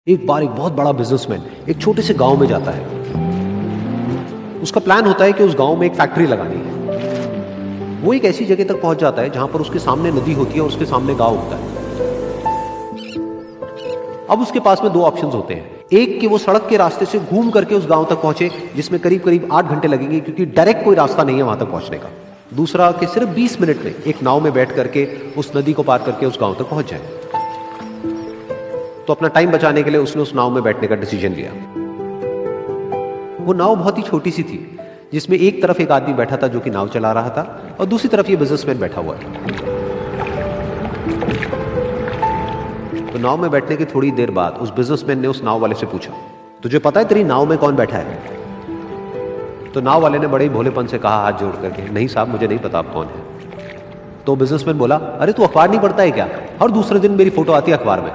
एक बार एक बहुत बड़ा बिजनेसमैन एक छोटे से गांव में जाता है। उसका प्लान होता है कि उस गांव में एक फैक्ट्री लगानी है। वो एक ऐसी जगह तक पहुंच जाता है जहां पर उसके सामने नदी होती है और उसके सामने गांव होता है। अब उसके पास में दो ऑप्शंस होते हैं। एक कि वो सड़क के रास्ते से घूम करके उस गांव तक पहुंचे, जिसमें करीब करीब 8 घंटे लगेंगे क्योंकि डायरेक्ट कोई रास्ता नहीं है वहां तक पहुंचने का। दूसरा कि सिर्फ 20 मिनट में एक नाव में बैठ करके उस नदी को पार करके उस गांव तक पहुंच जाए। तो अपना टाइम बचाने के लिए उसने उस नाव में बैठने का डिसीजन लिया। वो नाव बहुत ही छोटी सी थी, जिसमें एक तरफ एक आदमी बैठा था जो कि नाव चला रहा था और दूसरी तरफ ये बिजनेसमैन बैठा हुआ था। तो नाव में बैठने की थोड़ी देर बाद उस बिजनेसमैन ने उस नाव वाले से पूछा, तुझे पता है तेरी नाव में कौन बैठा है? तो नाव वाले ने बड़े ही भोलेपन से कहा हाथ जोड़ करके, नहीं साहब मुझे नहीं पता आप कौन है। तो बिजनेसमैन बोला, अरे तू अखबार नहीं पढ़ता है क्या? हर दूसरे दिन मेरी फोटो आती है अखबार में।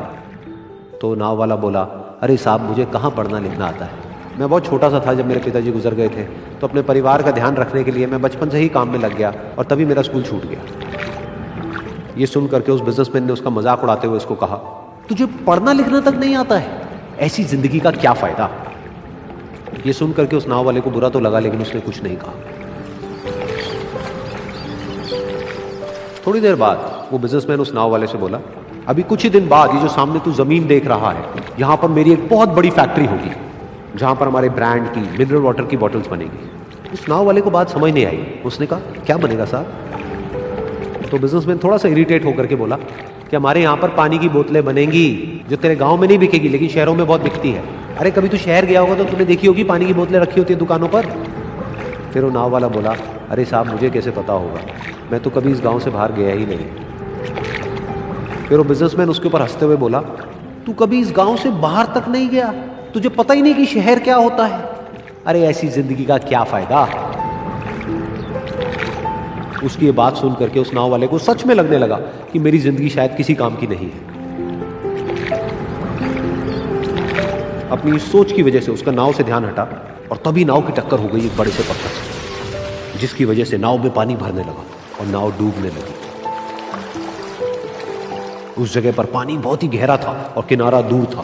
तो नाव वाला बोला, अरे साहब मुझे कहाँ पढ़ना लिखना आता है, मैं बहुत छोटा सा था जब मेरे पिताजी गुजर गए थे, तो अपने परिवार का ध्यान रखने के लिए मैं बचपन से ही काम में लग गया और तभी मेरा स्कूल छूट गया। ये सुन करके उस बिजनेसमैन ने उसका मजाक उड़ाते हुए उसको कहा, तुझे पढ़ना लिखना तक नहीं आता है, ऐसी जिंदगी का क्या फायदा? ये सुन करके उस नाव वाले को बुरा तो लगा, लेकिन उसने कुछ नहीं कहा। थोड़ी देर बाद वो बिजनेसमैन उस नाव वाले से बोला, अभी कुछ ही दिन बाद ये जो सामने तू जमीन देख रहा है, यहां पर मेरी एक बहुत बड़ी फैक्ट्री होगी जहां पर हमारे ब्रांड की मिनरल वाटर की बॉटल्स बनेगी। उस नाव वाले को बात समझ नहीं आई। उसने कहा, क्या बनेगा साहब? तो बिजनेसमैन थोड़ा सा इरिटेट होकर के बोला कि हमारे यहाँ पर पानी की बोतलें बनेंगी जो तेरे गांव में नहीं बिकेगी लेकिन शहरों में बहुत बिकती है। अरे कभी तू शहर गया होगा तो तूने देखी होगी पानी की बोतलें रखी होती है दुकानों पर। फिर वो नाव वाला बोला, अरे साहब मुझे कैसे पता होगा, मैं तो कभी इस गांव से बाहर गया ही नहीं। फिर वो बिजनेसमैन उसके ऊपर हंसते हुए बोला, तू कभी इस गांव से बाहर तक नहीं गया, तुझे पता ही नहीं कि शहर क्या होता है? अरे ऐसी जिंदगी का क्या फायदा? उसकी ये बात सुन करके उस नाव वाले को सच में लगने लगा कि मेरी जिंदगी शायद किसी काम की नहीं है। अपनी सोच की वजह से उसका नाव से ध्यान हटा और तभी नाव की टक्कर हो गई एक बड़े से पत्थर से, जिसकी वजह से नाव में पानी भरने लगा और नाव डूबने लगी। उस जगह पर पानी बहुत ही गहरा था और किनारा दूर था।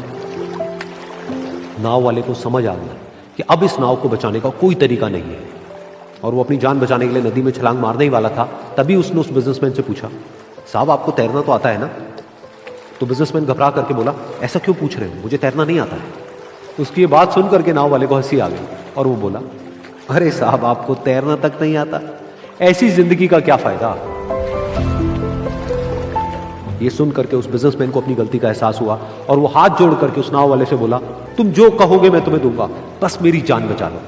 नाव वाले को समझ आ गया कि अब इस नाव को बचाने का कोई तरीका नहीं है और वो अपनी जान बचाने के लिए नदी में छलांग मारने ही वाला था। तभी उसने उस बिजनेसमैन से पूछा, साहब आपको तैरना तो आता है ना? तो बिजनेसमैन घबरा करके बोला, ऐसा क्यों पूछ रहे हो, मुझे तैरना नहीं आता है। उसकी ये बात सुन करके नाव वाले को हंसी आ गई और वो बोला, अरे साहब आपको तैरना तक नहीं आता, ऐसी जिंदगी का क्या फायदा? ये सुन करके उस बिजनेसमैन को अपनी गलती का एहसास हुआ और वो हाथ जोड़ करके उस नाव वाले से बोला, तुम जो कहोगे मैं तुम्हें दूंगा, बस मेरी जान बचा लो।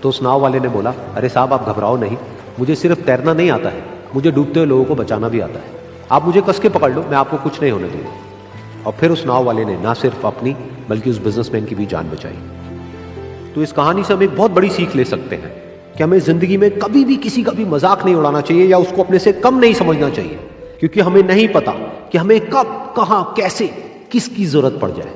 तो उस नाव वाले ने बोला, अरे साहब आप घबराओ नहीं, मुझे सिर्फ तैरना नहीं आता है, मुझे डूबते हुए लोगों को बचाना भी आता है। आप मुझे कस के पकड़ लो, मैं आपको कुछ नहीं होने दूंगा। और फिर उस नाव वाले ने ना सिर्फ अपनी बल्कि उस बिजनेसमैन की भी जान बचाई। तो इस कहानी से हम एक बहुत बड़ी सीख ले सकते हैं कि हमें जिंदगी में कभी भी किसी का भी मजाक नहीं उड़ाना चाहिए या उसको अपने से कम नहीं समझना चाहिए, क्योंकि हमें नहीं पता कि हमें कब, कहां, कैसे, किसकी जरूरत पड़ जाए।